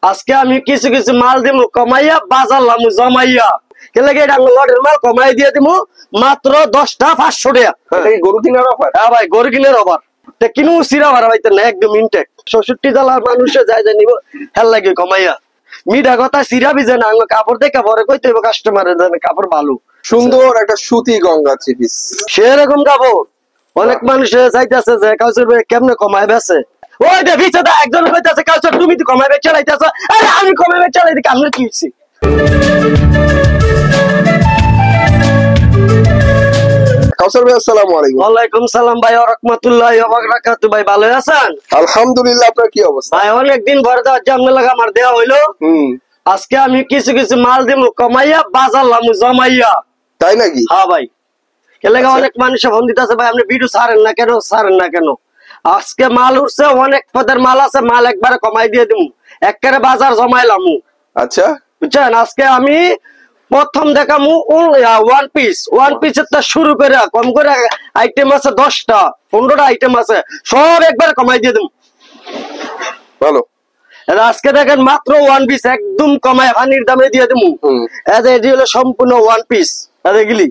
আজকে আমি কিছু কিছু মাল দিব কমাইয়া বাজার লামু জমাইয়া কেলে এটা লটের মাল কমাই দিয়ে দিব মাত্র 10টা 500 টাকা। গরু কিনার অফার? হ্যাঁ ভাই, গরু কিনের অফার। কিনু সিরা ভাড়া পাইতে না, একদম ইনটেক। 66 জেলার মানুষে যায় নিব হেল লাগে কমাইয়া। মিডা কথা সিরা বিজে না, কাপড় দেখে পরে কইতে হবে কাস্টমারের কাপড় ভালো সুন্দর একটা সুতি গঙ্গা থ্রি পিস, সেরকম কাপড় অনেক মানুষে চাইতেছে যে কাউসার ভাই কেমনে কমায় বেছে। ওই দে ভিতরে একজন কইতাছে কাউসার তুমি তো কমায় বেচে চালাইতাছ, আরে আমি কমায় বেচে চালাই দিই, আমরা কি হইছে? কাউসার ভাই আসসালামু আলাইকুম। ওয়ালাইকুম সালাম ভাই ওয়া রাহমাতুল্লাহি ওয়া বারাকাতুহু। ভাই ভালো আছেন? আলহামদুলিল্লাহ, আপনার কি অবস্থা? ভাই অনেকদিন পরে তো আজ আপনার লাগা আমার দেয়া হইলো। আজকে আমি কিছু কিছু মাল দিমু কমাইয়া বাজার লামু জমাইয়া। তাই নাকি? হ্যাঁ ভাই, এলাকা অনেক মানুষ ফোন দিতেছে ভাই আপনি ভিডিও ছাড়েন না কেন, ছাড়েন না কেন। আজকে মাল উঠছে, অনেক পদের মাল আছে, মাল একবারে কমাই দিয়ে দিমু, একবারে বাজার জমাইলামু। আচ্ছা, বুঝছেন? আজকে আমি প্রথম দেখামু ওয়ান পিসের টা শুরু করে কম করে আইটেম আছে 10টা 15টা আইটেম আছে, সব একবারে কমাই দিয়ে দিমু। ভালো। আজকে দেখেন মাত্র ওয়ান পিস একদম কমায় পানির দামে দিয়ে দিমু। এটি হলো সম্পূর্ণ ওয়ান পিস, এগুলি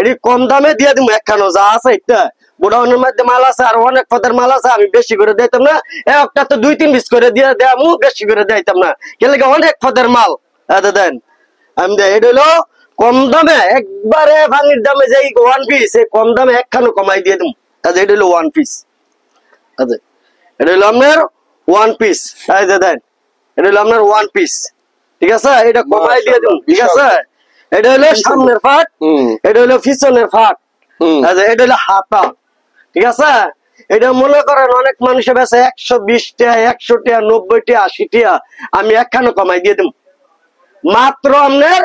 এটি কম দামে দিয়ে দিমু। একখানো যা আছে এটা গোডাউনের মধ্যে মাল আছে, আর অনেক পদের মাল আছে, আমি বেশি করে দিতাম না। একটা তো 2-3 পিস করে দিয়ে দেয়ামু, বেশি করে দিতাম না, কেলে অনেক পদের মাল দেন আমি দেয়। এটা হলো কম দামে একবারে পানির দামে যে ওয়ান পিস, এই কম দামে একখানো কমাই দিয়ে দিমু। এটা হলো ওয়ান পিস, এটা হলো আপনার ওয়ান পিস। এই যে দেন, এটা হলো আপনার ওয়ান পিস, ঠিক আছে? এটা কমাই দিয়ে দিন, ঠিক আছে? এটা হলো সামনের ফাট, এটা হলো পিছনের ফাট, এটা হলো হাতা, ঠিক আছে? এটা মনে করেন অনেক মানুষের বেছে 120 টাকা 100 টাকা 90 টাকা 80 টাকা, আমি একখানো কমাই দিয়ে দিব মাত্র আপনার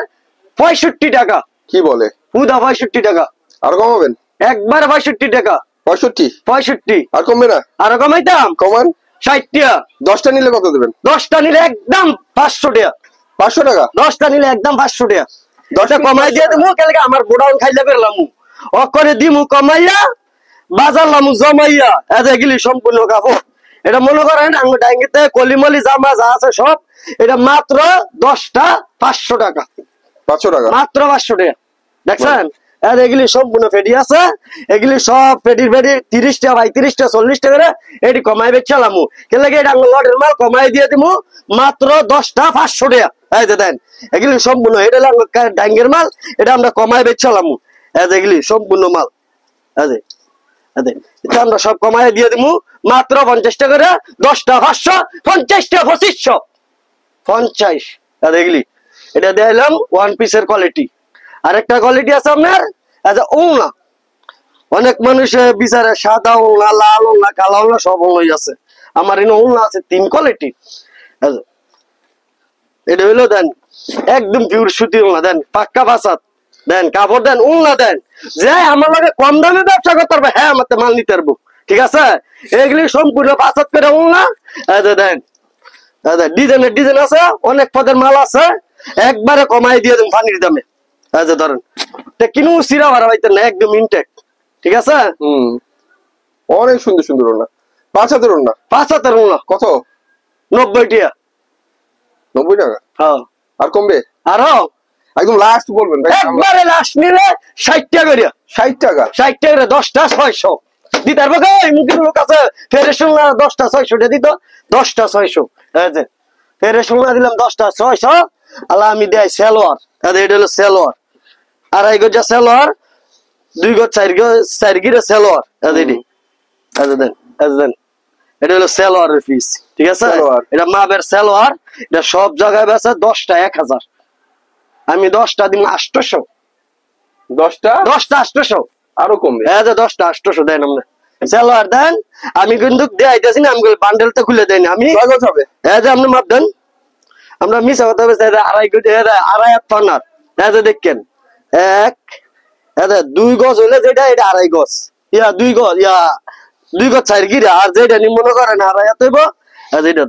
65 টাকা। কি বলে? পুদা 65 টাকা। আর কমাবেন? একবার 65 টাকা। 65? আর কমবে না? আর কমাইতাম, কমান 60 টাকা। 10টা নিলে কত দেবেন? 10টা নিলে একদম 500 টাকা। 500 টাকা? 10টা নিলে একদম 500 টাকা। 10টা কমাই দিয়ে দেবো, কেলে আমার গোডাউন খাইলে বেরলাম অকরে দিমু কমাইয়া বাজার লামু জমাইয়া। এগুলি সম্পূর্ণ কাপড়। এটা মনে করেন আমি ডাঙ্গিতে কলিমলি জামা যা আছে সব, এটা মাত্র 10টা 500 টাকা। 500 টাকা মাত্র 500 টাকা। দেখছেন? এগুলি সম্পূর্ণ ফেডি আছে, এগুলি সব ফেডির 30 টাকা 35 টাকা 40 টাকা করে এটি কমাই বেচালামু। কেলে এটা লটের মাল কমাই দিয়ে দিমু মাত্র 10টা 500 টাকা। এই যে দেন, এগুলি সম্পূর্ণ এটা ডাঙ্গের মাল, এটা আমরা কমাই বেচালামু। এগুলি সম্পূর্ণ মাল, আমরা সব কমাই দিয়ে দিমু মাত্র 50 টাকা করে। 10টা 500, 50টা 2550। এগুলি এটা দিলাম ওয়ান পিসের কোয়ালিটি। আরেকটা কোয়ালিটি আছে আপনার ওলনা। অনেক মানুষের বিচারে সাদা ওলনা, লাল ওলনা, কালো ওলনা সব ওলনাই আছে। আমার এনে ওলনা আছে 3 কোয়ালিটি। এটা হইলো দেন একদম পিওর সুতি ওলনা, দেন পাক্কা বাসাত, দেন কাপড়, দেন ওলনা, দেন যে আমার লাগে কম দামে ব্যবসা করতে পারবে, হ্যাঁ আমার মাল নিতে পারবো, ঠিক আছে? এগুলি সম্পূর্ণ বাসাত করে ওলনা। দেন ডিজাইন আছে, অনেক পদের মাল আছে, একবারে কমাই দিয়ে দেন পানির দামে। ধরেন কিনু সিরা ভাড়া পাইতে না, একদম ইনটেক, ঠিক আছে? অনেক সুন্দর সুন্দর ওড়না। 5 হাতের ওড়না? 5 হাতের ওড়না। কত? 90 টাকা। 90 টাকা? হ্যাঁ। আর কমবে? আরো একদম লাস্ট বলবেন ভাই। একবারে লাস্ট নিলে 60 টাকা করে। 60 টাকা? 60 টাকা করে 10টা 600 দিতে পারবো। মুখের লোক আছে ফেরেশন 10টা 600 টাকা দিত, 10টা 600। এই যে ফেরেশন দিলাম 10টা 600। আল্লাহ আমি দেয় সেলোয়ার, এটা হলো সেলোয়ার, 2.5 গজ সেলোয়ার, 2 গজ 4 গিরে সেলোয়ার। দেন এটা হলো সেলোয়ারের পিস, ঠিক আছে? এটা মাবের সেলোয়ার, এটা সব জায়গায় বেচে 10টা 1000, আমি 10টা দিন 800। 10টা 800। আরো কমবে? 10টা 800 দেন আপনি সেলোয়ার দেন। আমি কিন্তু দেখাইতেছি না, আমি বান্ডেলটা খুলে দেয়নি আমি। হবে যে আপনি মাপ দেন, আমরা মিশা কথা বলছি। 2.5 গজ 2.5 পানার। দেখেন 2 গজ হইলে যেটা এটা 2.5 গজ, 2 গজ 2 গজ 4 গিরা। আর যেটা নি মনে করেন 2.5 হইব, যেটা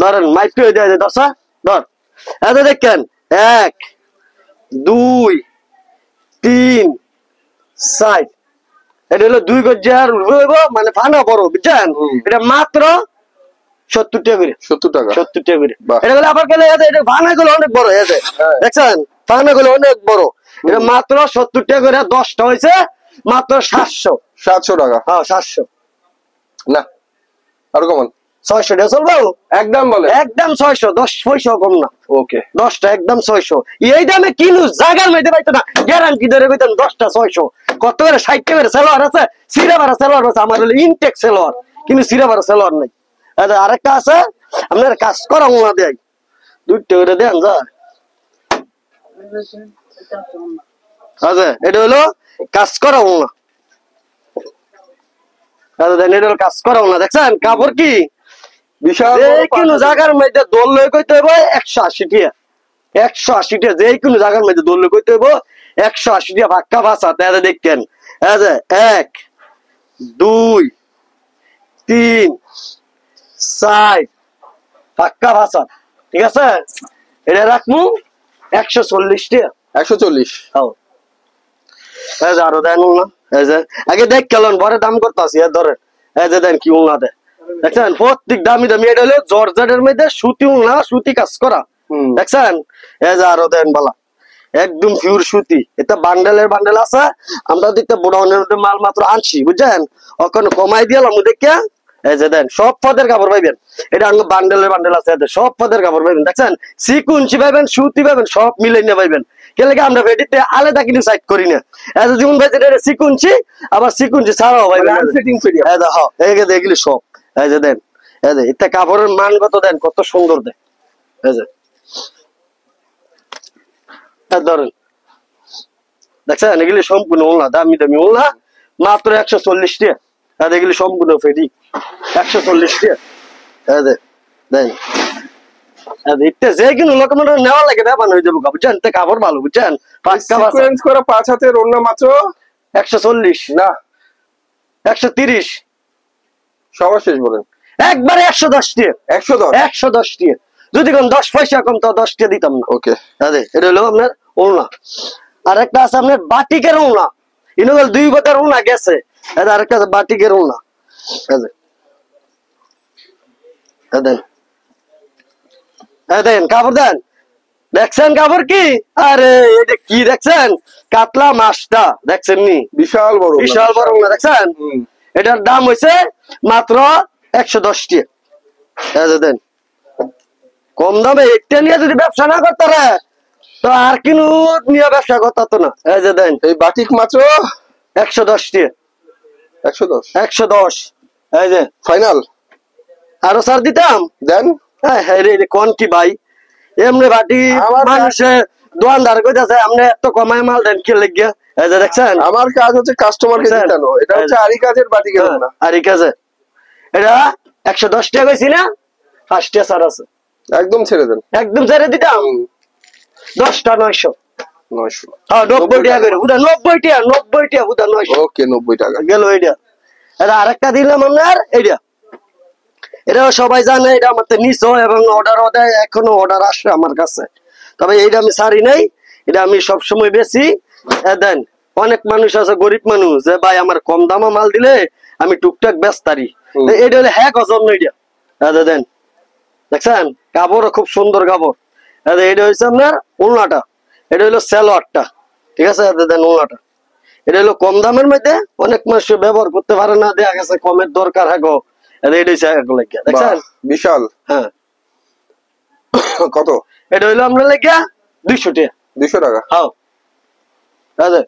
ধরেন মাইপি হয়ে যায় 10 ধর। দেখেন 1 2 3 4, এটা হলো 2 গজ আর হইব, মানে ফানা বড়, বুঝছেন? এটা মাত্র 70 টাকা করে 70 টাকা 70 টাকা করে বাহ। এটা গেলে আবার গেলে এটা ভাঙাগুলো অনেক বড় হয়েছে হ্যাঁ। দেখছেন ভাঙাগুলো অনেক বড় এটা মাত্র 70 টাকা করে 10টা হয়েছে মাত্র 700 700 টাকা হ্যাঁ 700 না আরো কমান 600 টাকা চলবে একদম বলে একদম 600 10 পয়সা কম না ওকে 10টা একদম 600 এই দামে কিনু জায়গার মধ্যে পাইতো না গ্যারান্টি ধরে কইতাম 10টা 600 কত করে 60 টাকা করে সেলোয়ার আছে সিরা বারা সেলোয়ার আছে আমার হলো ইনটেক সেলোয়ার কিন্তু সিরা বারা সেলোয়ার নাই আরেকটা আছে আপনার কাজ করা না দেয় দুইটা করে দেন যা আচ্ছা এটা হলো কাজ করা না আচ্ছা দেন এটা হলো কাজ করা না দেখছেন কাপড় কি বিশাল যে বড় কোনো পাঁচ জায়গার মধ্যে দোল লই কইতে হইব 180 টাকা 180 টাকা যে কোনো জায়গার মধ্যে দোল লই কইতে হইব 180 টাকা ভাক্কা ভাষা তাহলে দেখেন এই যে 1 2 3 4 ভাক্কা ভাষা ঠিক আছে এটা রাখমু 140 টাকা 140 হ্যাঁ এই যে আরো দেন না এই যে আগে দেখ কেলন পরে দাম করতাছি এর ধরে এই যে দেন কি উনা দে দেখছেন প্রত্যেক দামি দামি এটা হলো জর্জেটের মধ্যে সুতি উনা সুতি কাজ করা দেখছেন এই যে আরো দেন বলা একদম পিওর সুতি এটা বান্ডেলের বান্ডেল আছে আমরা দিতে বড় অনেক মাল মাত্র আনছি বুঝছেন ওখানে কমাই দিলাম দেখে এই যে দেন সব পদের কাপড় পাইবেন এটা আঙ্গ বান্ডেলের বান্ডেল আছে এতে সব পদের কাপড় পাইবেন দেখছেন সিকুঞ্চি পাইবেন সুতি পাইবেন সব মিলাই নিয়ে পাইবেন কেলে আমরা ভেটিতে আলাদা কিন্তু সাইড করি না এত যেমন ভাই এটা সিকুঞ্চি আবার সিকুঞ্চি ছাড়াও পাইবেন আনফিটিং ফিডিয়া এই যে হ্যাঁ এই যে এগুলি সব এই যে দেন এই যে এটা কাপড়ের মান কত দেন কত সুন্দর দেন এই যে ধরেন দেখছেন এগুলি সম্পূর্ণ ওলা দামি দামি ওলা মাত্র 140 টাকা আর এগুলি সম্পূর্ণ ফেডি 140 টাকা এই যে দেন এটা যে কোনো লোক মানে নেওয়া লাগে ব্যাপার হয়ে যাবো বুঝছেন তে কাপড় ভালো বুঝছেন পাক্কা বাসা সিকোয়েন্স করা 5 হাতের ওড়না মাত্র 140 না 130 সবার শেষ বলেন একবারে 110 টাকা 110 110 টাকা যদি কোন 10 পয়সা কম তো 10 টাকা দিতাম না ওকে আরে এটা হলো আপনার ওড়না আর একটা আছে আপনার বাটিকের ওড়না ইনগল 2 বছর ওড়না গেছে আর আরেকটা আছে বাটিকের ওড়না আরে দেন দেন কাপড় দেন দেখছেন কাপড় কি আরে এটা কি দেখছেন কাতলা মাছটা দেখছেন নি বিশাল বড় ওড়না, বিশাল বড় ওড়না দেখছেন হুম। এটার দাম হইছে মাত্র 110 টাকা এই যে দেন কম দামে একটা নিয়ে যদি ব্যবসা না করতে রে তো আর কিনু নিয়ে ব্যবসা করতে না এই যে দেন এই বাটিক মাত্র 110 টাকা 110 110 এই যে ফাইনাল আরো স্যার দিতাম দেন হ্যাঁ রে কোন কি ভাই এমনি বাটি আমার মানুষে দোকানদার কইতাছে আপনি এত কমায় মাল দেন কি লাগিয়া এই যে দেখছেন আমার কাজ হচ্ছে কাস্টমারকে স্যার, জিতানো এটা হচ্ছে আরি কাজের বাটিকের ওড়না আর ঠিক আছে এটা 110 টাকা কইছি না 5 টাকা স্যার আছে একদম ছেড়ে দেন একদম ছেড়ে দিতাম 10টা 900 900 হ্যাঁ 90 টাকা করে বুঝা 90 টাকা বুঝা 900 ওকে 90 টাকা গেল এইটা এটা আরেকটা দিলাম আপনার এইটা এটা সবাই জানে এটা আমার নিছো এবং অর্ডারও দেয় এখনো অর্ডার আসে আমার কাছে তবে এইটা আমি সারি নাই এটা আমি সবসময় বেশি দেন অনেক মানুষ আছে গরিব মানুষ যে ভাই আমার কম দামে মাল দিলে আমি টুকটাক বেচতারি এটা হলে হ্যাঁ গজন এটা দেন দেখছেন কাপড় খুব সুন্দর কাপড় এটা হচ্ছে আপনার ওড়নাটা এটা হলো সেলোয়ারটা ঠিক আছে দেন ওড়নাটা এটা হলো কম দামের মধ্যে অনেক মানুষ ব্যবহার করতে পারে না দেখা গেছে কমের দরকার হ্যাঁ গো এটা হচ্ছে দেখছেন বিশাল হ্যাঁ কত এটা হইলো আমরা লেগে 200 টাকা 200 টাকা হ্যাঁ আরে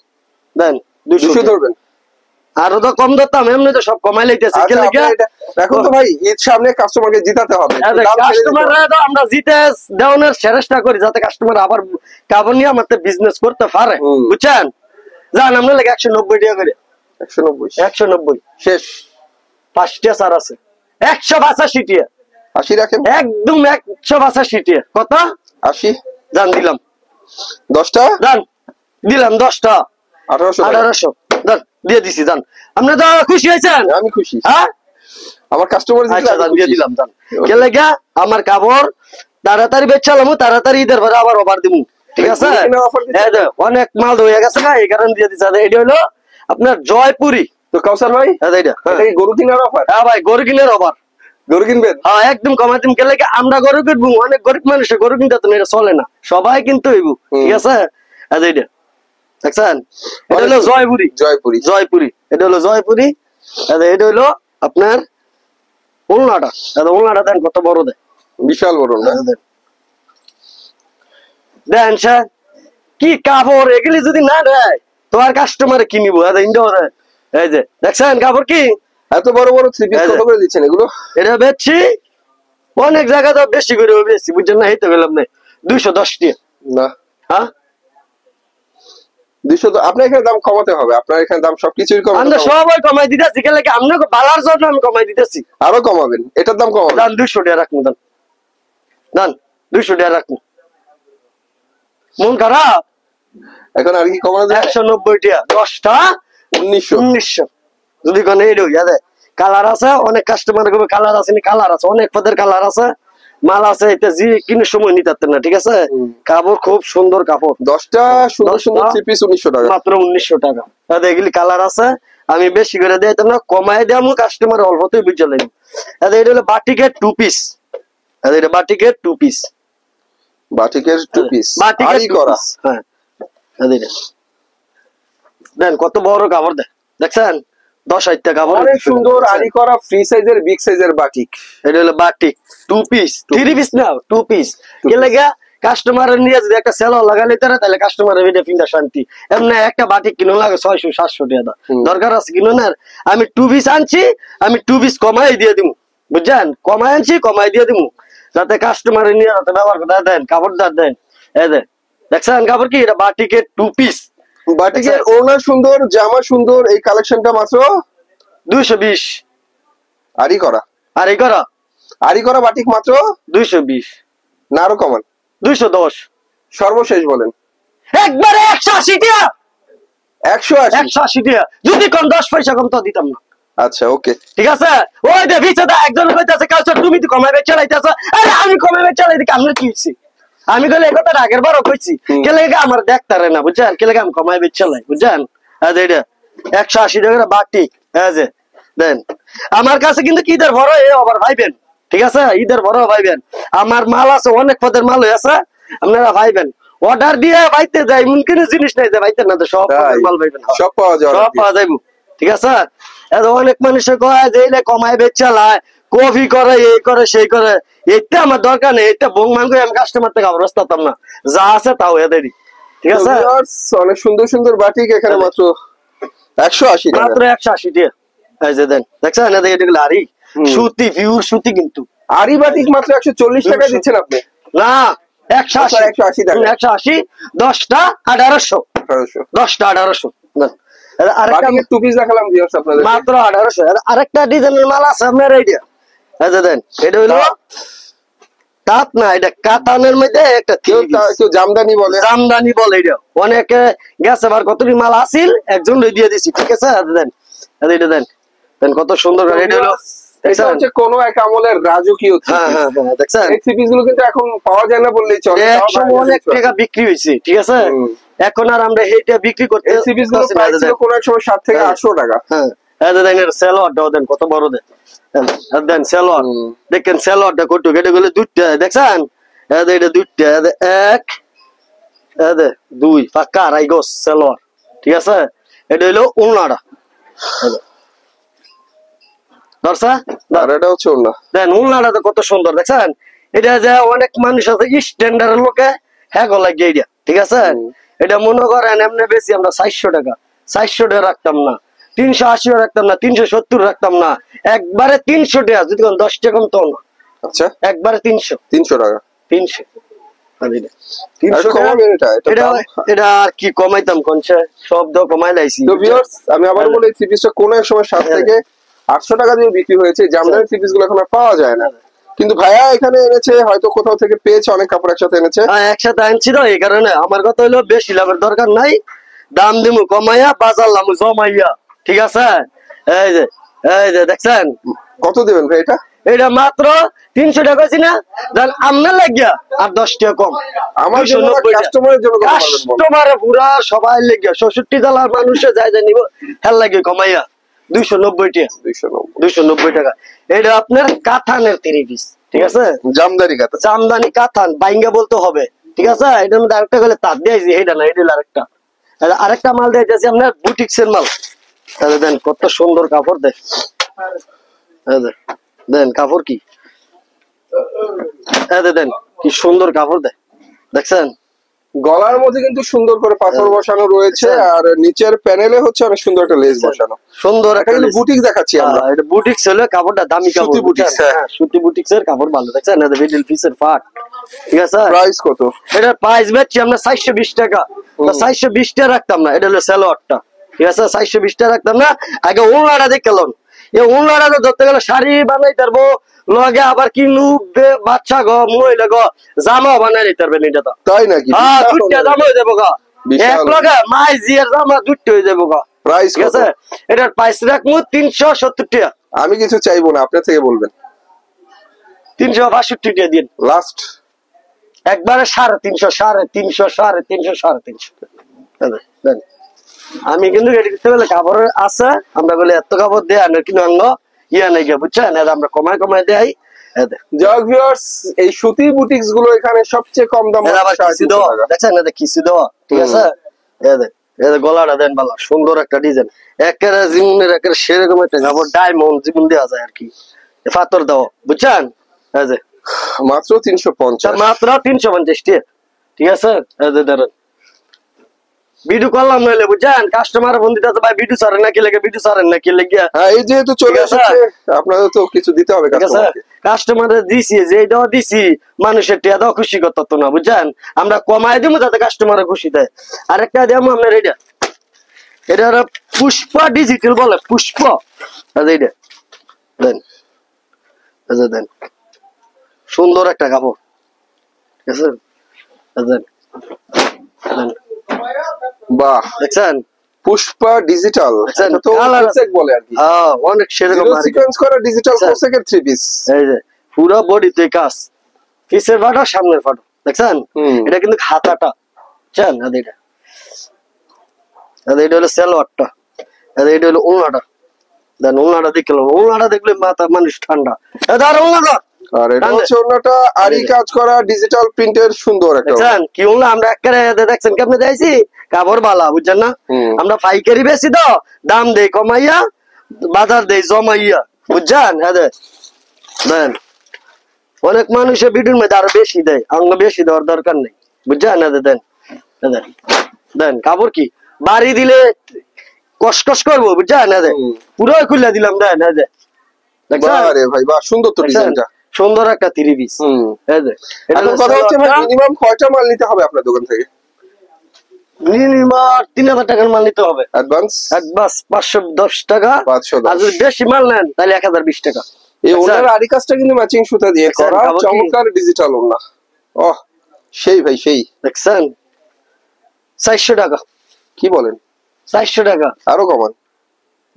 দেন 200 ধরবেন আরো তো কম দিতাম এমনি তো সব কমাই লইতেছি আচ্ছা, কে লাগা আপনি এটা- এখন তো ভাই ঈদ সামনে কাস্টমারকে জিতাতে হবে দাম ছেড়ে দিতে কাস্টমাররা হবে। তো আমরা জিতে দেওয়ানোর চেষ্টা করি যাতে কাস্টমার আবার কাপড় নিয়ে আমাদের বিজনেস করতে পারে হুম। বুঝছেন জান আমরা লাগে 190 টাকা করে 190 190 শেষ 5 টাকা স্যার আছে 185 টাকা 80 রাখেন একদম 185 টাকা কত 80 জান দিলাম 10টা জান দিলাম 10টা 1800 টাকা। 1800 জান দিয়ে দিছি জান আপনি তো খুশি হয়েছেন আমি খুশি হ্যাঁ আমার কাস্টমার আচ্ছা জান দিয়ে দিলাম জান কে লাগা আমার কাপড় তাড়াতাড়ি বেচালামু তাড়াতাড়ি ঈদের পরে আবার অফার দিমু ঠিক আছে ঈদের offer দিচ্ছেন? এই যে অনেক মাল হয়ে গেছে না এই কারণে দিয়ে দিছে এটা হলো আপনার জয়পুরি তো কাউসার ভাই এইটা এটা কি গরু কিনার অফার হ্যাঁ ভাই গরু কিনের অফার গরু কিনবেন? হ্যাঁ একদম কমাই দিম। গেলে আমরা গরু কিনবো, অনেক গরিব মানুষ গরু কিনতে তো এটা চলে না, সবাই কিন্তু হইব। ঠিক আছে, এটা দেখছেন, এটা হলো জয়পুরি। জয়পুরি, জয়পুরি, এটা হলো জয়পুরি। এটা হলো আপনার উলনাটা। উলনাটা দেন কত বড় দেয়, বিশাল বড় না? দেন স্যার কি কাপড়, এগুলি যদি না দেয় তোমার কাস্টমারে কিনিব। এই যে দেখছেন কাপড় কি এত বড় বড় থ্রি পিস কত করে দিচ্ছেন এগুলো? এটা বেচছি অনেক জায়গা তো বেশি করে বেশি, বুঝছেন না, এই তো গেলাম না 210 টাকা। না হ্যাঁ 200 তো আপনার এখানে দাম কমাতে হবে, আপনার এখানে দাম সবকিছুই কম। আমরা সবাই কমাই দিতেছি, গেলে কি আপনাকে বালার জন্য আমি কমাই দিতেছি। আরো কমাবেন, এটার দাম কমাবেন। দান 200 টাকা রাখুন, দান দান 200 টাকা রাখুন। মন খারাপ, এখন আর কি কমানো যায়? 190 টাকা 10টা 1900। যদি কোন এই কালার আছে, অনেক কাস্টমার কালার আছে, কালার আছে অনেক পদের কালার আছে, মাল আছে, এটা যে কিনে সময় নিতে পারতেন না। ঠিক আছে, কাপড় খুব সুন্দর কাপড়। 10টা সুন্দর সুন্দর থ্রি পিস 1900 টাকা, মাত্র 1900 টাকা। এগুলি কালার আছে, আমি বেশি করে দিতাম না, কমাই দেবো কাস্টমার অল্পতেই বুঝে লাগবে। এটা হলো বাটিকের 2 পিস। এটা বাটিকের 2 পিস, বাটিকের 2 পিস বাটিকের আরি 2 করা। পিস। হ্যাঁ দেন কত বড় কাপড় দেন, দেখছেন 10 টাকা কাপড়, অনেক সুন্দর আরি করা ফ্রি সাইজের বিগ সাইজের বাটিক। এটা হলো বাটিক 2 পিস, 3 পিস না 2 পিস। কি লাগে কাস্টমার নিয়ে যদি একটা সেল লাগালে তাহলে কাস্টমারের ভিডিও পিনটা শান্তি। এমনি একটা বাটিক কিনো লাগে 600-700 টাকা, দরকার আছে কিনো না। আমি 2 পিস আনছি, আমি 2 পিস কমাই দিয়ে দিব, বুঝছেন, কমাই আনছি কমাই দিয়ে দিব, যাতে কাস্টমার নিয়ে যাতে ব্যবহার করে দেন, কাপড় দেন। এই যে দেখছেন কাপড় কি, এটা বাটিকের 2 পিস। বাটিকের ওড়না সুন্দর, জামা সুন্দর, এই কালেকশনটা মাত্র 220। আরি করা, আর এই করা আরি করা বাটিক মাত্র 220 না আরো কমান? 210 সর্বশেষ বলেন। একবারে 180 টাকা। 180? 180 টাকা, যদি কোন 10 পয়সা কম তো দিতাম না। আচ্ছা ওকে, ঠিক আছে, ওই যে ভিতরে একজন হইতাছে কাউকে তুমি তো কমাইবে চালাইতাছ, আরে আমি কমাইবে চালাই দিকে আমরা কি হইছি, আমি কইলে এই কথাটা আগের বারও কইছি, কেলে আমার দেখতারে না, বুঝছেন, কেলে আমি কমাইবে চালাই, বুঝছেন। এটা 180 টাকা বাটিক। এই যে দেন, আমার কাছে কিন্তু কি ঈদের বড় আবার ভাইবেন। ঠিক আছে, ঈদের বড় ভাইবেন, আমার মাল আছে অনেক পদের মাল হয়েছে, আপনারা ভাইবেন। অর্ডার দিয়ে ভাইতে যাই, এমন কোনো জিনিস নাই যে ভাইতে না, তো সব পদের মাল ভাইবেন, সব পাওয়া যাবে, সব পাওয়া যাইব। ঠিক আছে, অনেক মানুষে কয় যে এলে কমাই বেচালায়, কফি করে, এই করে সেই করে, এটা আমার দরকার নেই, এটা বং মান করে আমি কাস্টমার থেকে অবস্থা পাতাম না, যা আছে তাও এদেরই। ঠিক আছে, অনেক সুন্দর সুন্দর বাটিক এখানে মাত্র 180 টাকা, মাত্র 180 টাকা। এই যে দেন, দেখছেন এগুলো আরি সুতি, পিওর সুতি কিন্তু। আরি বাটিক মাত্র 140 টাকা দিচ্ছেন আপনি? না 180 টাকা, 180, 10টা 1800, 10টা 1800। আরেকটা টু পিস দেখালাম ভিউয়ার্স আপনাদের, মাত্র 1800। আরেকটা ডিজাইনের মাল আছে আপনার এইটা, এই যে দেন, এটা হইলো কাত না, এটা কাতানের মধ্যে একটা কেউ জামদানি বলে, জামদানি বলে। এটা অনেকে গেছে বার কতটি মাল আসিল, একজন দিয়ে দিছি। ঠিক আছে, দেন এটা দেন, দেন কত সুন্দর। এটা হলো এটা হচ্ছে কোন এক আমলের রাজকীয় থ্রি পিস। হ্যাঁ দেখছেন, এই থ্রি পিস গুলো কিন্তু এখন পাওয়া যায় না বললেই চলে, একসময় অনেক টাকা বিক্রি হয়েছে। ঠিক আছে, এখন আর আমরা এইটা বিক্রি করতে, এই থ্রি পিস গুলো প্রাইস ছিল কোন এক সময় 7 থেকে 800 টাকা। হ্যাঁ দেন, এর সেলোয়ারটাও দেন কত বড় দেন, দেন সেলোয়ার দেখেন, সেলোয়ারটা কত, এটা গুলো দুইটা দেখছেন, এটা দুইটা, এক দুই পাক্কা 2.5 গজ সেলোয়ার। ঠিক আছে, এটা হইলো উলনাটা, ধরছা আর এটা হচ্ছে ওড়না। দেন উলনাটা তো কত সুন্দর দেখছেন। এটা যে অনেক মানুষ আছে স্ট্যান্ডার্ডের লোকে হ্যাঁ গো লাগে এটা। ঠিক আছে, এটা মনে করেন এমনি বেশি আমরা 400 টাকা, 400 টাকা রাখতাম না, 380 রাখতাম না, 370 রাখতাম না, একবারে 300 টাকা, যদি 10 টাকা কম তো না। আচ্ছা, একবারে 300 টাকা, 300। এটা আর কি কমাইতাম, কোনছে শব্দ কমাই লাইছি। তো ভিউয়ার্স আমি আবার বলি, থ্রি পিসটা কোন এক সময় 7 থেকে 800 টাকা দিয়ে বিক্রি হয়েছে, জামদানি থ্রি পিস গুলো এখন আর পাওয়া যায় না। কিন্তু ভাইয়া এখানে এনেছে, হয়তো কোথাও থেকে পেয়েছে, অনেক কাপড় একসাথে এনেছে। হ্যাঁ একসাথে আনছি তো, এই কারণে আমার কথা হলো বেশি লাভের দরকার নাই, দাম দিমু কমাইয়া, বাজার লামু জমাইয়া। ঠিক আছে, এই যে দেখছেন, কত দিবেন ভাই এটা? এটা মাত্র 300 টাকা ছিল না, জান আপনার লাগিয়া আর 10 টাকা কম আমার জন্য, কাস্টমারের জন্য, কাস্টমারে পুরা সবাই লাগিয়া 66 জেলার মানুষে যায় নিব হেল লাগে কমাইয়া 290 টাকা, 290 টাকা। এটা আপনার কাতানের 3 পিস, ঠিক আছে, জামদানি কাতান, জামদানি কাতান বাইঙ্গা বলতে হবে, ঠিক আছে। এটার মধ্যে আরেকটা গেলে তার দিয়েছি, এটা না, এটা আরেকটা, আরেকটা মাল দিয়েছি আপনার বুটিক্সের মাল। তাহলে দেন কত সুন্দর কাপড় দেন, দেন কাপড় কি দেন, কি সুন্দর কাপড় দেয়, দেখছেন। গলার মধ্যে কিন্তু সুন্দর করে পাথর বসানো রয়েছে, আর নিচের প্যানেলে হচ্ছে অনেক সুন্দর একটা লেস বসানো, সুন্দর একটা বুটিক দেখাচ্ছি আমরা। এটা বুটিক্স হলে কাপড়টা দামি কাপড়, সুতি বুটিক্স, হ্যাঁ সুতি বুটিক্স এর কাপড় ভালো, দেখছেন। এটা মিডল পিসের পাট, ঠিক আছে। প্রাইস কত? এটার প্রাইস বেচছি আমরা 420 টাকা। তো 420 টাকা রাখতাম না, এটা হলো সালোয়ারটা, ঠিক আছে, 420 টাকা রাখতাম না। আগে ওনারা দেখলাম, এই ওনারা ধরতে গেলে শাড়ি বানাই পারবো, লগে আবার কিনু বাচ্চা গো মহিলা গো জামা বানাই নিতে পারবেন। এটা তো তাই নাকি? হ্যাঁ, দুইটা জামা হয়ে যাবো গা, এক লগে মাই জিয়ার জামা দুইটা হয়ে যাবো গা। প্রাইস ঠিক আছে, এটার প্রাইস রাখবো 370 টাকা। আমি কিছু চাইবো না, আপনার থেকে বলবেন। 362 টাকা দিন লাস্ট, একবারে 350, 350, 350, 350। দেন আমি কিন্তু রেডি করতে গেলে কাপড় আছে, আমরা বলে এত কাপড় দেয় আর কিন্তু অঙ্গ ইয়া নাই গিয়ে, বুঝছেন। আমরা কমায় কমায় দেয়। এই সুতি বুটিক্স গুলো এখানে সবচেয়ে কম দাম, দেখছেন কিছু দেওয়া, ঠিক আছে। গলাটা দেন ভালো সুন্দর একটা ডিজাইন, একেবারে জীবনের একেবারে সেরকম একটা কাপড়, ডায়মন্ড জীবন দেওয়া যায় আর কি, পাথর দেওয়া, বুঝছেন। মাত্র 350, মাত্র 350 টাকা, ঠিক আছে। ধরেন ভিডিও করলাম নইলে, বুঝছেন, কাস্টমার ফোন দিতে ভাই ভিডিও ছাড়েন না কি লেগে, ভিডিও ছাড়েন না কি লেগে। হ্যাঁ, এই যেহেতু চলে এসেছে আপনাদের তো কিছু দিতে হবে কাস্টমারকে। কাস্টমারের দিছি যে দেওয়া দিছি, মানুষের টিয়া দেওয়া খুশি করতো না, বুঝছেন। আমরা কমাই দিব যাতে কাস্টমার খুশি দেয়। আরেকটা দেবো আপনার এটা, এটা পুষ্পা ডিজিটাল বলে, পুষ্প। এইটা দেন, দেন সুন্দর একটা কাপড়, ঠিক আছে। দেন বাহ, দেখছেন পুষ্পা ডিজিটাল, দেখছেন তো কোসেক বলে আর কি। হ্যাঁ, অনেক সেরকম সিকোয়েন্স করা ডিজিটাল কোসেকের 3 পিস। এই যে পুরো বডিতে কাজ, পিছের ফাটো সামনের ফাটো, দেখছেন। এটা কিন্তু হাতাটা, বুঝছেন। এটা হলো সালোয়ারটা, এটা হলো ওড়নাটা। দেন ওড়নাটা দেখলাম, ওড়নাটা দেখলে মাথা মানুষ ঠান্ডা। ওড়নাটা, আর এটা হচ্ছে ওড়নাটা আরি কাজ করা ডিজিটাল প্রিন্টের সুন্দর একটা, দেখছেন কি ওড়না। আমরা একবারে দেখছেন কি আপনি দেখাইছি, কাপড় বালা, বুঝছেন না। আমরা পাইকারি বেশি তো দাম দেই কমাইয়া, বাজার দেই জমাইয়া, বুঝছেন। দেন অনেক মানুষের ভিডিওর মধ্যে আরো বেশি দেয়, আমরা বেশি দেওয়ার দরকার নেই, বুঝছেন। দেন দেন কাপড় কি বাড়ি দিলে কসকস করবো, বুঝছেন। পুরো খুলে দিলাম, দেন ভাই বাহ, সুন্দর তো ডিজাইনটা, সুন্দর একটা 3 পিস। এখন কথা হচ্ছে ভাই, মিনিমাম কয়টা মাল নিতে হবে আপনার দোকান থেকে? মিনিমাম 3000 টাকার মাল নিতে হবে অ্যাডভান্স, 510 টাকা। 510, আর যদি বেশি মাল নেন তাহলে 1020 টাকা। এই ওনার আরি কাজটা কিন্তু ম্যাচিং সুতা দিয়ে করা, চমৎকার ডিজিটাল ওনা। ওহ, সেই ভাই সেই, দেখছেন 400 টাকা। কি বলেন? 400 টাকা, আরো কমান,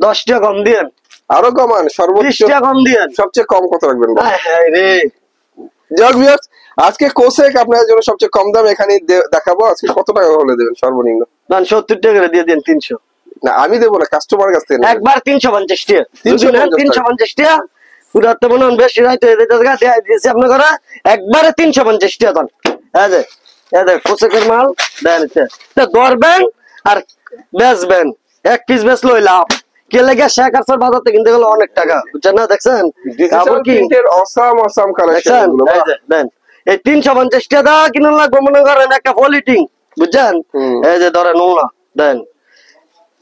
10 টাকা কম দিয়েন, আরো কমান, সর্বোচ্চ 30 টাকা কম দিয়েন। সবচেয়ে কম কত রাখবেন? হ্যাঁ রে, আজকে কোসেক আপনাদের জন্য সবচেয়ে কম দাম এখানে দেখাবো। আজকে কত টাকা হলে দেবেন সর্বনিম্ন? 70 টাকা দিয়ে দেন, 300। না, আমি দেবো না, কাস্টমার কাছ থেকে একবার 350 টাকা, 350 টাকা। পুরা তো মনে বেশি রাইতে দিয়েছি আপনারা, একবারে 350 টাকা দেন। কোসেকের মাল দেন, ধরবেন আর বেচবেন, 1 পিস বেচলো লাভ। কে লেগে শেখ আসর বাজাতে কিনতে গেলে অনেক টাকা, বুঝছেন না। দেখছেন ডিজিটাল প্রিন্টের অসাম অসাম কালেকশন গুলো, দেন এই 350 টাকা কিনে লাগবে মনে করেন একটা পলিটিং, বুঝছেন। এই যে ধরেন ওনা দেন,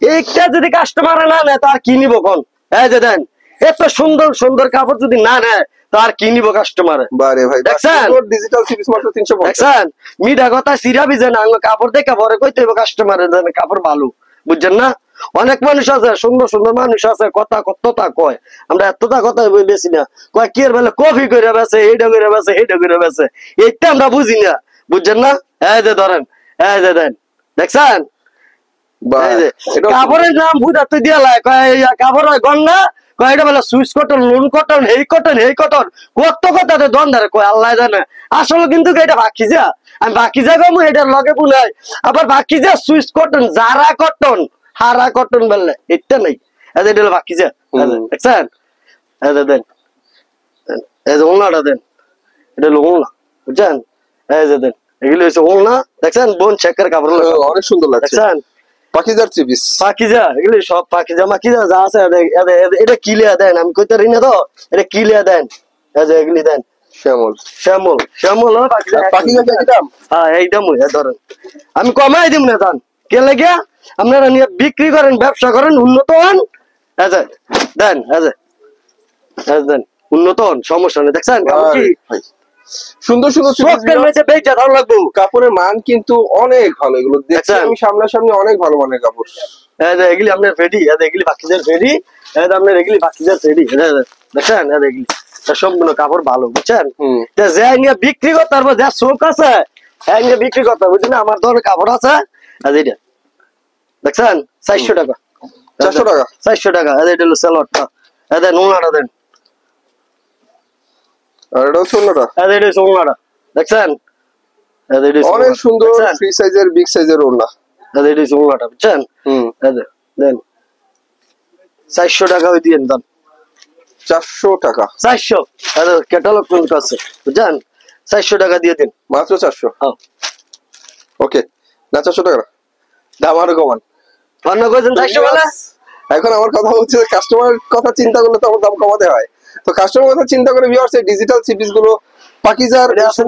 এইটা যদি কাস্টমার না নেয় তার কি নিব কোন? এই যে দেন এত সুন্দর সুন্দর কাপড় যদি না নেয় তার কি নিব কাস্টমার? বারে ভাই, দেখছেন ডিজিটাল সিরিজ মাত্র 350। দেখছেন মিডা কথা সিরা বিজে না, কাপড় দেখে পরে কইতে হইব কাস্টমারের দেন কাপড় ভালো, বুঝছেন না। অনেক মানুষ আছে, সুন্দর সুন্দর মানুষ আছে, কথা কতটা কয়, আমরা এতটা কথা বেশি না কয় কি বলে কফি করে বেছে, এইটা করে বেছে, এইটা করে বেছে, এইটা আমরা বুঝি না, বুঝছেন না। এই যে ধরেন, এই যে দেন, দেখছেন কাপড়ের নাম বুঝাতে দিয়া লাই কাপড় হয় গঙ্গা, কয়টা বলে সুইচ কটন, লোন কটন, এই কটন, এই কটন, কত কথা দ্বন্দ্ব কয় আল্লাহ জানে। আসলে কিন্তু এটা বাকি যা, আমি বাকি যা কম এটার লগে বুলাই, আবার বাকি যা সুইচ কটন, যারা কটন, হারা কটন বললে এটা নাই। এটা হলো বাকি যা দেখছেন দেন এই যে ওলনাটা দেন এটা হলো ওলনা বুঝছেন এই যে দেন এগুলো হচ্ছে ওলনা দেখছেন বোন চেকের কাপড় অনেক সুন্দর লাগছে দেখছেন পাকিজার থ্রি পিস পাকিজা এগুলো সব পাকিজা মাকিজা যা আছে এটা কিলিয়া দেন আমি কইতে পারি না তো এটা কিলিয়া দেন এই যে এগুলি দেন শ্যামল শ্যামল শ্যামল পাকিজা পাকিজা কি দাম হ্যাঁ এই দাম ধরেন আমি কমাই দিব না দাম কে লেগে আপনারা নিয়ে বিক্রি করেন ব্যবসা করেন উন্নত হন আচ্ছা দেন আচ্ছা দেন উন্নত হন সমস্যা নেই দেখছেন কি সুন্দর সুন্দর চোখের মেঝে বেচা ভালো লাগবে কাপড়ের মান কিন্তু অনেক ভালো এগুলো দেখছি আমি সামনাসামনি অনেক ভালো মানের কাপড় এগুলি আপনার ফেডি এগুলি বাকিদের ফেডি আপনার এগুলি বাকিদের ফেডি দেখছেন এগুলি সম্পূর্ণ কাপড় ভালো বুঝছেন যে নিয়ে বিক্রি করতে পারবো যা শোক আছে হ্যাঁ নিয়ে বিক্রি করতে পারবো বুঝলেন আমার ধরনের কাপড় আছে এটা দেখছেন 400 টাকা 400 টাকা 400 টাকা এটা হলো সেলরটা এদের নোংরাটা দেন আর এটা হচ্ছে অন্যটা এটা হচ্ছে নোংরাটা দেখছেন অনেক সুন্দর ফ্রি সাইজের বিগ সাইজের ওড়না এটা হচ্ছে নোংরাটা বুঝছেন দেন 400 টাকা ওই দিয়েন দাম 400 টাকা 400 ক্যাটালগ কোনটা আছে বুঝছেন 400 টাকা দিয়ে দিন মাত্র 400 হ্যাঁ ওকে না 400 টাকা দাম আরো কমান অন্য কইছেন 400 বলে এখন আমার কথা হচ্ছে কাস্টমার কথা চিন্তা করলে তো আমার দাম কমাতে হয় তো কাস্টমার কথা চিন্তা করে ভিউয়ার্স এই ডিজিটাল সিপিস গুলো পাকিজার এটা আছে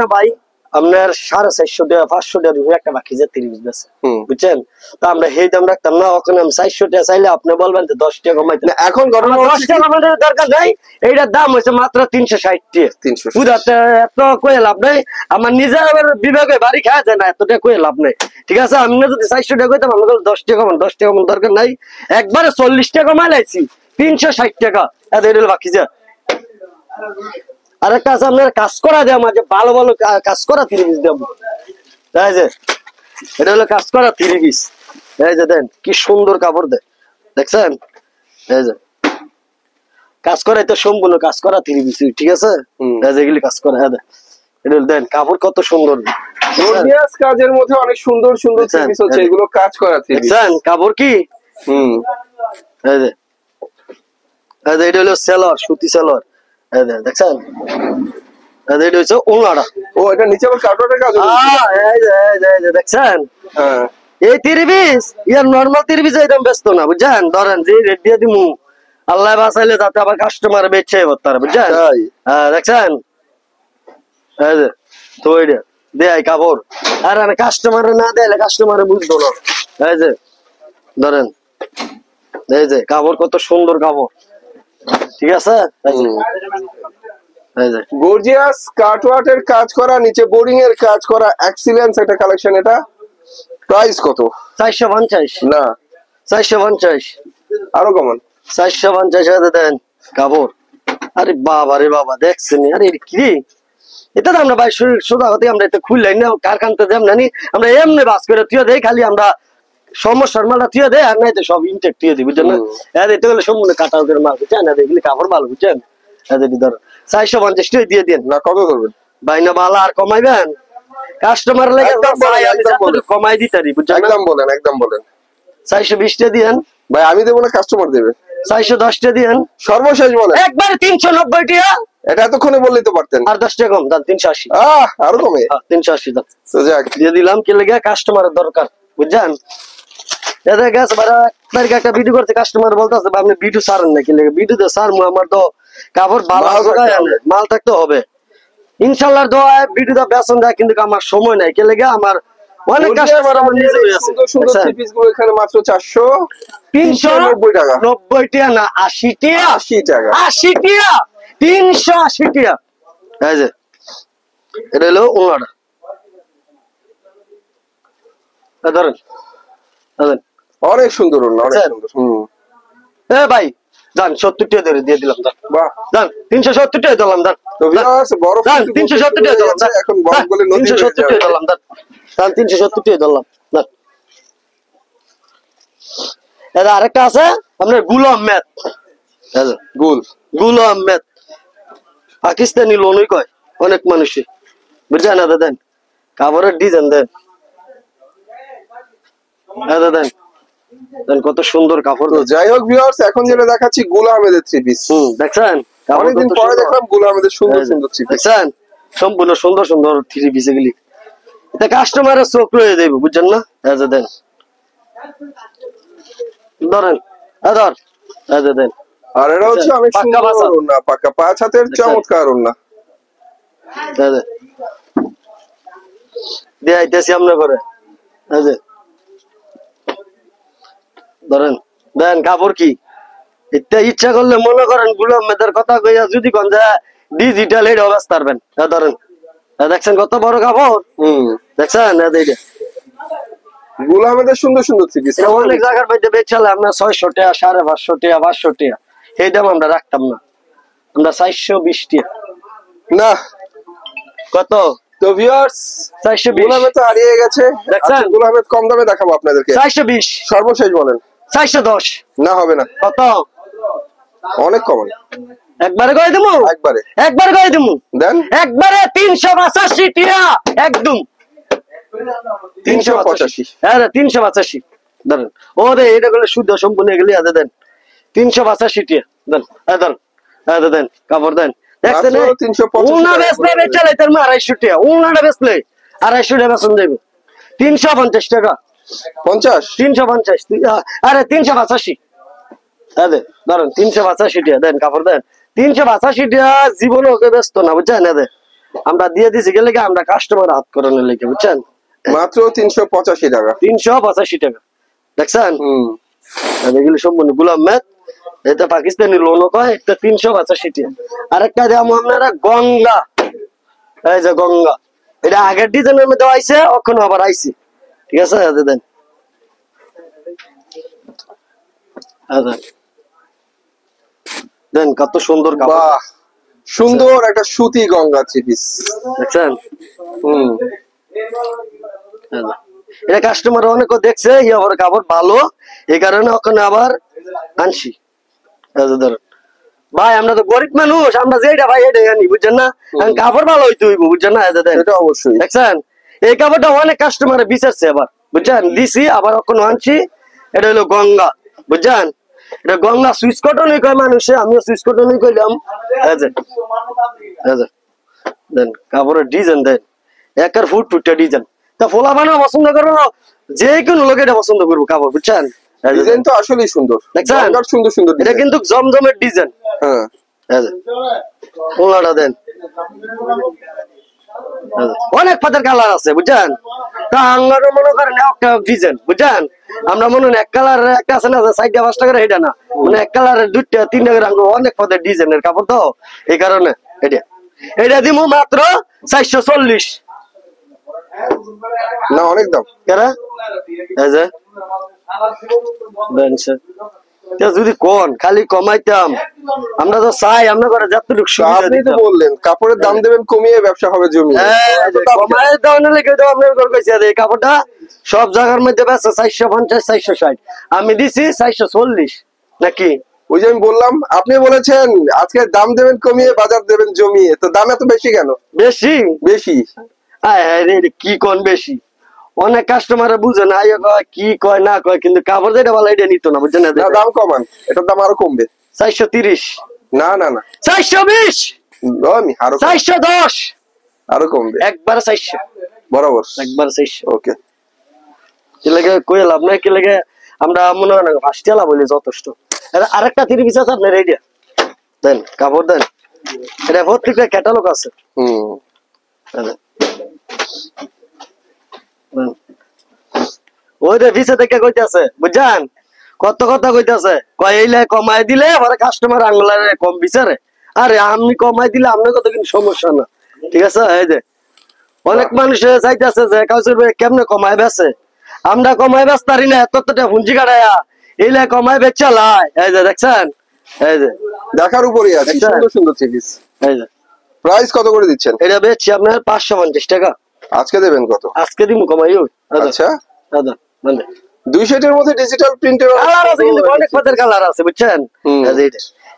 না ভাই আপনার 450 টাকা 500 টাকা দিয়ে একটা বাকি যা 30 বেছে বুঝছেন তো আমরা এই দাম রাখতাম না ওখানে আমি 400 টাকা চাইলে আপনি বলবেন যে 10 টাকা কমাইতে না এখন ঘটনা 10 টাকা আমাদের দরকার নাই এইটার দাম হইছে মাত্র 360 টাকা 360 পুরাতে এত কই লাভ নাই আমার নিজের বিভাগে বাড়ি খাওয়া যায় না এত টাকা কই লাভ নাই ঠিক আছে আমি যদি 400 টাকা কইতাম আমি 10 টাকা কমান 10 টাকা কমান দরকার নাই একবারে 40 টাকা কমাই লাইছি 360 টাকা এত এটা বাকি যা আরেকটা আছে আপনার কাজ করা দেয় মাঝে ভালো ভালো কাজ করা 3 পিস দেব এই যে এটা হলো কাজ করা 3 পিস এই যে দেন কি সুন্দর কাপড় দেয় দেখছেন এই যে কাজ করা তো সম্পূর্ণ কাজ করা 3 পিস ঠিক আছে এই যে এগুলি কাজ করা হ্যাঁ এটা দেন কাপড় কত সুন্দর গর্জিয়াস কাজের মধ্যে অনেক সুন্দর সুন্দর থ্রি পিস হচ্ছে এগুলো কাজ করা থ্রি পিস দেখছেন কাপড় কি এই যে এটা হলো সেলর সুতি সেলর দেখছেন এটা হচ্ছে ওনাটা ও এটা নিচে আবার কাটওয়ার্টের কাজ দেখছেন এই 30 পিস ইয়ার নরমাল 30 পিস একদম ব্যস্ত না বুঝছেন ধরেন যে রেট দিয়ে দিমু আল্লাহ বাঁচাইলে যাতে আবার কাস্টমার বেচে তারা বুঝছেন দেখছেন এই যে তো এটা দেয় কাপড় আর কাস্টমার না দেয় কাস্টমার বুঝতো না এই যে ধরেন এই যে কাপড় কত সুন্দর কাপড় ঠিক আছে গর্জিয়াস কাটওয়ার্টের কাজ করা নিচে বোর্ডিং এর কাজ করা এক্সিলেন্স একটা কালেকশন এটা প্রাইস কত 450 না 450 আরো কমান 450 হাজার দেন কাপড় আরে বাবা রে বাবা দেখছেন আরে কি এটা তো আমরা ভাই সোজা হতে আমরা এটা খুললাই না কারখানতে যাম না আমরা এমনি বাস করে তুই দেই খালি আমরা সমস্যার মালটা তুই দেয় আর নাই তো সব ইনটেক তুই দিই বুঝছেন না এটা হলো সম্পূর্ণ কাটা ওদের মাল বুঝছেন না দেখলি কাপড় ভালো বুঝছেন ধর 450 টাকা দিয়ে দেন না কত করবেন ভাই না ভালো আর কমাইবেন কাস্টমার লাগে কমাই দিতারি বুঝছেন একদম বলেন 420 টাকা দিয়েন ভাই আমি দেবো না কাস্টমার দেবে 410 টাকা দিয়েন সর্বশেষ বলেন একবারে 390 টাকা এটা এতক্ষণে বললেই তো পারতেন আর 10 টাকা কম দাম 380 আরো কমে 380 দাম তো যাক দিয়ে দিলাম কি লাগে কাস্টমারের দরকার বুঝছেন এটা গেছে বারা একটা ভিডিও করতে কাস্টমার বলতেছে আপনি ভিডিও ছাড়েন না কি লাগে ভিডিও তো ছাড় আমার তো কাপড় ভালো মাল থাকতে হবে ইনশাআল্লাহ দোয়া ভিডিওটা বেচন দেয় কিন্তু আমার সময় নাই কি লাগে আমার অনেক কাস্টমার আমার নিজে আছে সুন্দর থ্রি পিস গুলো এখানে মাত্র 390 টাকা 90 টাকা না 80 টাকা 80 টাকা 80 টাকা 380 টাকা এই যে এটা হলো ওনাটা ধরেন অনেক সুন্দর অনেক সুন্দর এ ভাই জান 70 টাকা ধরে দিয়ে দিলাম জান বাহ জান 370 টাকা দিলাম জান তো ভিউয়ার্স বড় 370 টাকা দিলাম জান এখন বড় বলে নদী 370 টাকা দিলাম জান 370 টাকা দিলাম জান এটা আরেকটা আছে আপনার গুল আহমেদ গুল আহমেদ পাকিস্তানি লোনই কয় অনেক মানুষই বুঝছেন না দেন কাপড়ের ডিজাইন দেন দেন দেন কত সুন্দর কাপড়। তো যাই হোক ভিউয়ার্স, এখন যেটা দেখাচ্ছি গুল আহমেদের থ্রি পিস। দেখছেন অনেকদিন পরে দেখলাম গুল আহমেদের সুন্দর সুন্দর থ্রি পিস। দেখছেন সম্পূর্ণ সুন্দর সুন্দর থ্রি পিস এগুলি। এটা কাস্টমারের চোখ রয়ে যাবে, বুঝছেন না? এই যে দেন, ধরেন ধর, এই যে দেন। আর এটা হচ্ছে অনেক পাক্কা সুন্দর বাসা। ওড়না, পাক্কা 5 হাতের চমৎকার ওড়না। দেখাইতেছি আমরা করে, এই যে ধরেন দেন কাপড় কি। এটা ইচ্ছা করলে মনে করেন গুলাম মেয়েদের কথা কইয়া যদি কোন ডিজিটাল এটা অবস্থা পারবেন। ধরেন দেখছেন কত বড় কাপড়, দেখছেন? এইটা গুল আহমেদের সুন্দর সুন্দর থ্রি পিস। অনেক জায়গার মধ্যে বেচালে আপনার 600 টাকা, 550 টাকা, 500 টাকা, এই দাম আমরা রাখতাম না, আমরা 420 টাকা। না কত? তো ভিউয়ার্স, 420। গুল আহমেদ তো হারিয়ে গেছে। দেখছেন? আচ্ছা, গুল আহমেদ কম দামে দেখাবো আপনাদেরকে। 420, সর্বশেষ বলেন। 410। না হবে না, কত? অনেক কম। একবারে কই দেবো, একবারে কই দেবো, দেন একবারে 385 টাকা একদম। 385। হ্যাঁ 385 ধরেন। ওরে এটা গুলো শুদ্ধ সম্পূর্ণ এগুলি আছে, দেন 385 টাকা দেন। দেন দেন কাপড় দেন। দেখছেন মাত্র 385 উনা টাকা। বেচলে বেচালে তার 250 টাকা, উনাটা বেচলে 250 টাকা বেচন যাবে। 350 টাকা, 50। 350, আরে 385। দেন ধরেন 385 টাকা দেন কাপড় দেন। 385 টাকা জীবনে ওকে ব্যস্ত না, বুঝছেন? আমরা দিয়ে দিছি গেলে আমরা কাস্টমার হাত করানোর লেগে, বুঝছেন? মাত্র 385 টাকা। 385 টাকা, দেখছেন? এগুলো সম্পূর্ণ গুলাম মেদ। এটা পাকিস্তানি লোনও কয়। এটা 385 টাকা। আরেকটা দাম আপনারা গঙ্গা, এই যে গঙ্গা, এটা আগের ডিজাইনের মধ্যে আইছে, এখন আবার আইছে, ঠিক আছে? দেন দেন কত সুন্দর কাপড়, বাহ, সুন্দর একটা সুতি গঙ্গা থ্রি পিস, দেখছেন? এটা কাস্টমার অনেক দেখছে আবার কাপড় ভালো, এই কারণে ওখানে আবার আনছি। ধরেন ভাই আমরা তো গরিব মানুষ, আমরা যেটা ভাই এটাই আনি, বুঝছেন না? কাপড় ভালো হইতে হইব, বুঝছেন না? এটা অবশ্যই। দেখছেন এই কাপড়টা অনেক কাস্টমারে বিচারছে আবার, বুঝছেন? দিছি আবার ওখানে আনছি। এটা হলো গঙ্গা, বুঝছেন? এটা গঙ্গা সুইচ কটনই কয় মানুষে, আমিও সুইচ কটনই কইলাম। দেন কাপড়ের ডিজাইন দেন, একের ফুটটা ডিজাইন। তা ফোলা বানাও পছন্দ করো না, যে কোনো লোক এটা পছন্দ করবো কাপড়, বুঝছেন? ডিজাইন তো আসলেই সুন্দর, দেখছেন? সুন্দর সুন্দর এটা কিন্তু জমজমের ডিজাইন। হ্যাঁ, ওনাটা দেন, অনেক পাতের কালার আছে, বুঝছেন? তা আমরা মনে করেন একটা ডিজাইন, বুঝছেন? আমরা মনে হয় এক কালার একটা আছে না 4-5 টাকা, এটা না, মানে এক কালারের 2-3 টাকা। অনেক পদের ডিজাইনের কাপড় তো, এই কারণে এটা দিব মাত্র 440। না অনেক দাম। কেরা এই যে যদি কোন খালি কমাইতাম, আমরা তো চাই আমরা করে যতটুকু সুবিধা আপনি তো দিতাম। বললেন কাপড়ের দাম দেবেন কমিয়ে, ব্যবসা হবে জমি। কমাই দেওয়ার লেগে তো আপনার ঘর কইছে এই কাপড়টা সব জায়গার মধ্যে বেচে 450 460, আমি দিছি 440 নাকি? ওই যে আমি বললাম, আপনি বলেছেন আজকে দাম দেবেন কমিয়ে, বাজার দেবেন জমিয়ে, তো দাম এত বেশি কেন? বেশি বেশি কি কোন বেশি? অনেক কাস্টমার বুঝে না, কি কয় না কয়, কিন্তু কাপড় যেটা ভালো এটা নিত না, বুঝছেন? দাম কমান, এটার দাম আরো কমবে। 430, না না না, 420, আমি আরো 410, আরো কমবে একবার 400 বরাবর, একবার 400। ওকে, কি লাগে কই লাভ নাই, কি লাগে আমরা মনে হয় না ফার্স্টেলা বলি যথেষ্ট। আরেকটা 3 পিস আছে আপনার, এইটা দেন কাপড় দেন। এটা প্রত্যেকটা ক্যাটালগ আছে। ওই যে ভিসে থেকে কইতাছে, বুঝছেন? কত কথা কইতাছে, কয় এইলে কমাই দিলে পরে কাস্টমার আঙ্গুলারে কম বিচারে। আরে আমি কমাই দিলে আপনার কত কিন্তু সমস্যা না, ঠিক আছে? এই যে অনেক মানুষ চাইতেছে যে কাউসুর ভাই কেমনে কমাই বেছে, আমরা কমাই বেচ পারি না, এতটা পুঞ্জি কাটায়া এইলে কমাই বেচা লাই। এই যে দেখছেন, এই যে দেখার উপরই আছে, সুন্দর সুন্দর থ্রি। এই যে প্রাইস কত করে দিচ্ছেন? এটা বেচছি আপনার 550 টাকা। আজকে দেবেন কত? আজকে দিমু কমাই। আচ্ছা দাদা মানে 2 সেটের মধ্যে ডিজিটাল প্রিন্টের কালার আছে, কিন্তু অনেক পদের কালার আছে, বুঝছেন?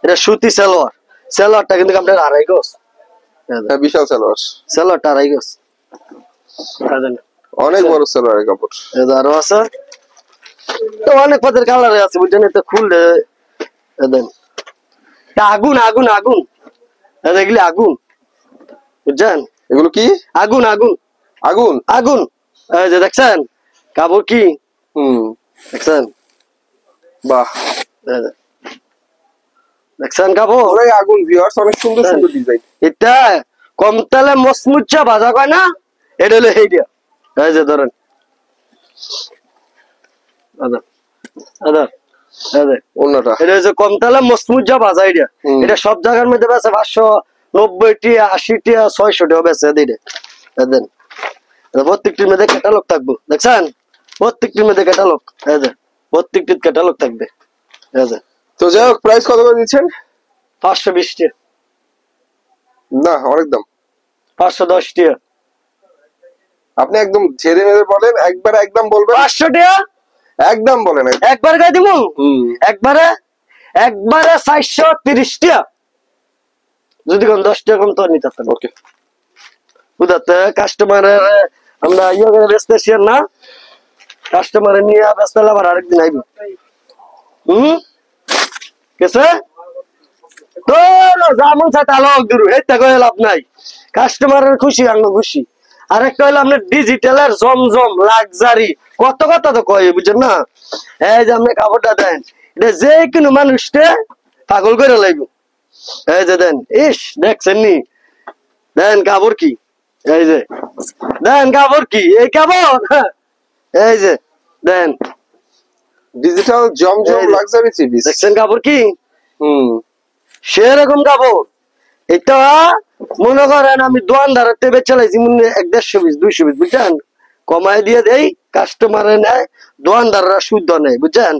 এটা সুতি সালোয়ার, সালোয়ারটা কিন্তু আপনার 2.5 গজ। হ্যাঁ, বিশাল সালোয়ার, সালোয়ারটা 2.5 গজ, অনেক বড় সালোয়ারের কাপড়। আরো আছে তো অনেক পদের কালারে আছে বুঝছেন, এটা খুললে দেন আগুন আগুন আগুন, দেখলি আগুন, বুঝছেন এগুলো কি? আগুন আগুন আগুন। আগুন, এই যে দেখছেন কাপড় কি, দেখছেন, বাহ, এই যে, দেখছেন কাপড় অনেক আগুন ভিউয়ার্স, অনেক সুন্দর সুন্দর ডিজাইন। এটা কম তেলে মসমুচা ভাজা কয় না, এটা হলো এই দিয়া, এই যে ধরেন আদা আদা, এই যে ওন্নাটা এটা হচ্ছে কম তেলে মসমুচা ভাজা, এটা এটা সব জায়গার মধ্যে বেচে 590 টিয়া 80 টিয়া 600 টাকা বেচে দিলে দেন। প্রত্যেকটির মধ্যে ক্যাটালগ থাকবো, দেখছেন প্রত্যেকটির মধ্যে ক্যাটালগ, এই যে প্রত্যেকটির ক্যাটালগ থাকবে, এই যে। তো যাই হোক, প্রাইস কত করে দিচ্ছেন? 520 টিয়া, না অনেক দাম। 510 টিয়া, আপনি একদম ঝেড়ে মেরে বলেন, একবার একদম বলবেন। 500 টিয়া একদম বলেন। একবার গাই দিব, একবারে একবারে 430 টিয়া, যদি কোন 10 টাকা কম তো নিতে পারতেন। ওকে, বুঝাতে কাস্টমারের আমরা ইয়ে করে বেচতেছি না, কাস্টমারে নিয়ে ব্যস্ত হলে আবার আরেকদিন আইব। কেসে তো যেমন চাইতে আলোক দূর এইটা কয়ে লাভ নাই, কাস্টমারের খুশি আঙ্গ খুশি। আরেকটা হলো আপনার ডিজিটালের জমজম লাক্সারি, কত কথা তো কয় বুঝছেন না। এই যে আপনি কাপড়টা দেন, এটা যে কোনো মানুষকে পাগল করে লাইব। এই যে দেন, ইস দেখছেন নি, দেন কাপড় কি, এই যে দেন কাপড় কি, এই কাপড়, এই যে দেন ডিজিটাল জমজম লাক্সারি থ্রি পিস, দেখছেন কাপড় কি, সেরকম কাপড়। এটা মনে করেন আমি দোকানদারের টেবে চালাইছি, মনে 150 পিস 200 পিস, বুঝছেন, কমাই দিয়ে দেই, কাস্টমারে নেয়, দোকানদাররা শুদ্ধ নেয়, বুঝছেন।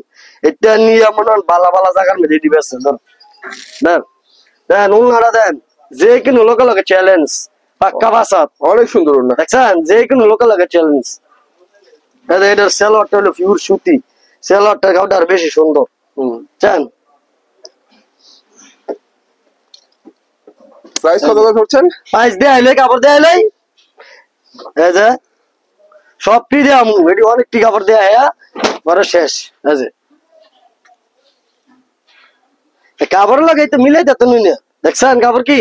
এটা নিয়ে মনে হয় বালা বালা জায়গার মধ্যে দিবে, দেন দেন উনারা দেন, যে কোনো লোকে লোকে চ্যালেঞ্জ, পাক্কা বাসাত, অনেক সুন্দর ওন্না। দেখছেন যে কোনো লোকে লোকে চ্যালেঞ্জ। এটার সেলোয়ারটা হলো পিওর সুতি, সেলোয়ারটার কাপড়টা আর বেশি সুন্দর, বুঝছেন। প্রাইস কত করে ধরছেন? প্রাইস দেয়া হইলে কাপড় দেয়া হইলে এই যে সব ফ্রি দেয়া, এটি অনেকটি কাপড় দেয়া হ্যাঁ পরে শেষ, এই যে কাপড় লাগাই তো মিলাই তো তুমি না, দেখছেন কাপড় কি,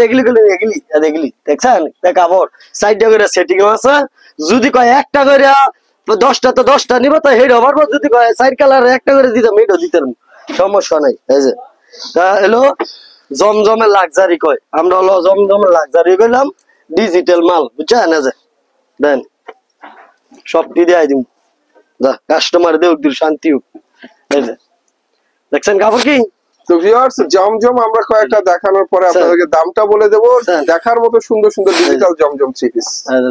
এগুলি গুলি এগুলি এগুলি দেখছেন কাপড় সাইডটা করে সেটিং আছে, যদি কয় একটা করে 10টা তো 10টা নিব, তো হেড ওভার, যদি কয় সাইড কালার একটা করে দিতাম এটাও দিতাম, সমস্যা নাই। এই যে তা এলো জমজমের লাক্সারি কয়, আমরা হলো জমজমের লাক্সারি কইলাম, ডিজিটাল মাল, বুঝছেন। এই যে দেন সবটি দেয় দিন, কাস্টমার দেখ দিল শান্তি হোক। এই যে দেখছেন কাপড় কি। তো ভিউয়ার্স, জমজম আমরা কয়েকটা দেখানোর পরে আপনাদেরকে দামটা বলে দেবো। দেখার মতো সুন্দর সুন্দর ডিজিটাল জমজম থ্রি পিস,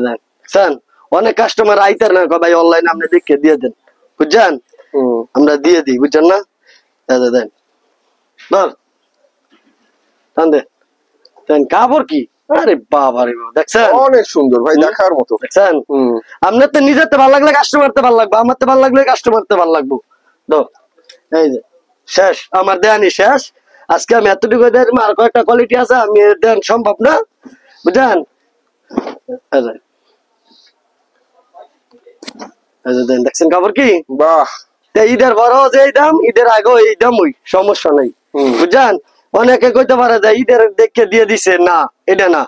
দেখছেন। অনেক কাস্টমার আইতার না, ভাই অনলাইনে আপনি দেখে দিয়ে দেন, বুঝছেন, আমরা দিয়ে দিই, বুঝছেন না। দেন দেন কাপড় কি, আরে বাবা রে বাবা, দেখছেন অনেক সুন্দর ভাই, দেখার মতো, দেখছেন। আপনার তো নিজের তো ভালো লাগলে কাস্টমার তো ভালো লাগবে, আমার তো ভালো লাগলে কাস্টমার তো ভালো লাগবো। এই যে শেষ, আমার দেয়ানি শেষ আজকে, আমি এতটুকু দেন, আর কয়েকটা কোয়ালিটি আছে আমি দেন সম্ভব না, বুঝছেন। দেখছেন কাপড় কি, বাহ। ঈদের বড় যে দাম, ঈদের আগেও এই দাম, ওই সমস্যা নাই, বুঝছেন। অনেকে কইতে পারে যে ঈদের দেখে দিয়ে দিছে, না এটা না,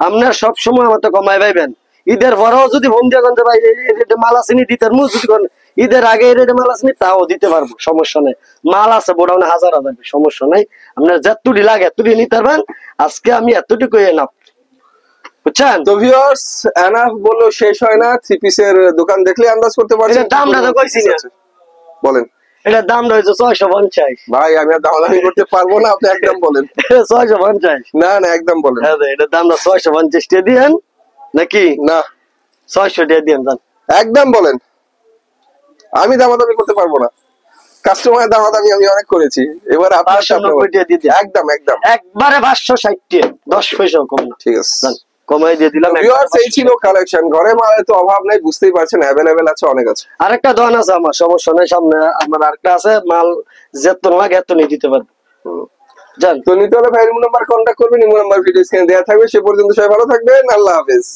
আপনার সবসময় আমার তো কমাই পাইবেন। ঈদের পরেও যদি ফোন দিয়ে গন্ধে ভাই মাল আসেনি দিতে, যদি ঈদের আগে মাল আসেনি তাও দিতে পারবো, সমস্যা নাই। মাল আছে বড় 1000 সমস্যা নাই, আপনার যতটুকু লাগে এতটুকু নিতে পারবেন। আজকে আমি এতটুকু এনাফ, বুঝছেন। তো ভিউয়ার্স, এনাফ বললো শেষ হয় না, থ্রি পিসের দোকান দেখলে আন্দাজ করতে পারছেন। দামটা তো কইছি না, বলেন। এটার দামটা হয়েছে 650। ভাই আমি আর দামাদামি করতে পারবো না, আপনি একদম বলেন। 650, না না একদম বলেন। এটার দামটা 650 টাকা দিয়েন নাকি, না 600 টাকা দিয়েন, একদম বলেন। আমি দামাদামি করতে পারবো না, কাস্টমারের দামাদামি আমি অনেক করেছি, এবার আপনার 590 টাকা দিয়ে দিন, একদম একদম একবারে 560 টাকা, 10 পয়সাও কম না, ঠিক আছে, কমাই দিয়ে দিলাম। ভিউয়ার্স, এই ছিল কালেকশন, ঘরে মালের তো অভাব নাই, বুঝতেই পারছেন, অ্যাভেলেবেল আছে, অনেক আছে। আরেকটা দোকান আছে আমার, সমস্যা নাই, সামনে আমার আরেকটা আছে, মাল যেত লাগে এত নিয়ে দিতে পারবো, জান। তো নিতে হলে ভাইয়ের নাম্বার কন্ট্যাক্ট করবেন, নাম্বার ভিডিও স্ক্রিনে দেওয়া থাকবে। সে পর্যন্ত সবাই ভালো থাকবেন, আল্লাহ হাফেজ।